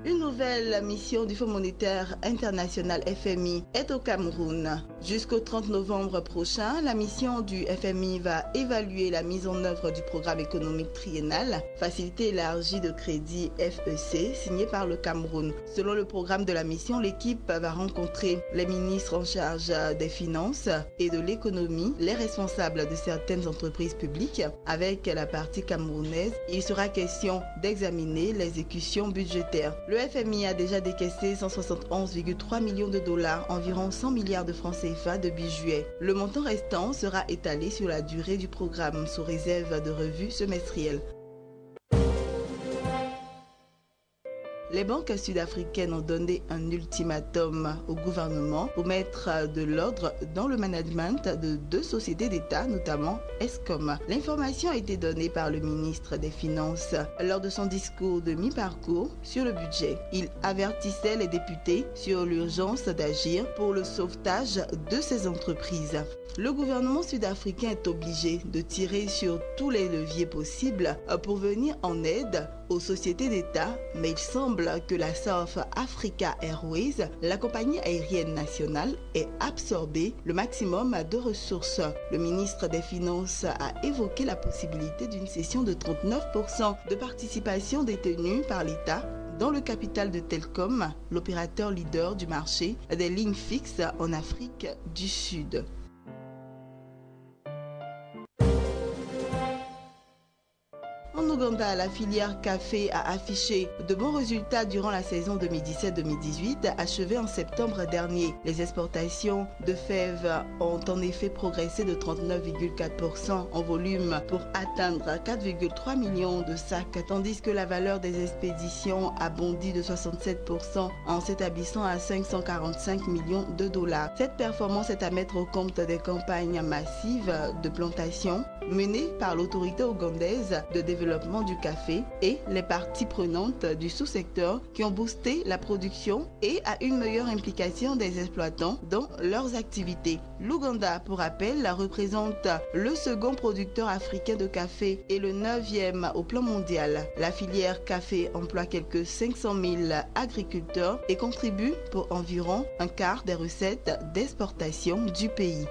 Une nouvelle mission du Fonds monétaire international FMI est au Cameroun. Jusqu'au 30 novembre prochain, la mission du FMI va évaluer la mise en œuvre du programme économique triennal Facilité élargie de crédit FEC signé par le Cameroun. Selon le programme de la mission, l'équipe va rencontrer les ministres en charge des finances et de l'économie, les responsables de certaines entreprises publiques. Avec la partie camerounaise, il sera question d'examiner l'exécution budgétaire. Le FMI a déjà décaissé 171,3 millions de dollars, environ 100 milliards de francs CFA depuis juillet. Le montant restant sera étalé sur la durée du programme sous réserve de revues semestrielles. Les banques sud-africaines ont donné un ultimatum au gouvernement pour mettre de l'ordre dans le management de deux sociétés d'État, notamment Eskom. L'information a été donnée par le ministre des Finances lors de son discours de mi-parcours sur le budget. Il avertissait les députés sur l'urgence d'agir pour le sauvetage de ces entreprises. Le gouvernement sud-africain est obligé de tirer sur tous les leviers possibles pour venir en aide aux sociétés d'État, mais il semble que la South Africa Airways, la compagnie aérienne nationale, ait absorbé le maximum de ressources. Le ministre des Finances a évoqué la possibilité d'une cession de 39% de participation détenue par l'État dans le capital de Telkom, l'opérateur leader du marché des lignes fixes en Afrique du Sud. En Ouganda, la filière café a affiché de bons résultats durant la saison 2017-2018, achevée en septembre dernier. Les exportations de fèves ont en effet progressé de 39,4% en volume pour atteindre 4,3 millions de sacs, tandis que la valeur des expéditions a bondi de 67% en s'établissant à 545 millions de dollars. Cette performance est à mettre au compte des campagnes massives de plantation menées par l'autorité ougandaise de développement du café et les parties prenantes du sous-secteur qui ont boosté la production et à une meilleure implication des exploitants dans leurs activités. L'Ouganda, pour rappel, représente le second producteur africain de café et le 9e au plan mondial. La filière café emploie quelques 500 000 agriculteurs et contribue pour environ un quart des recettes d'exportation du pays.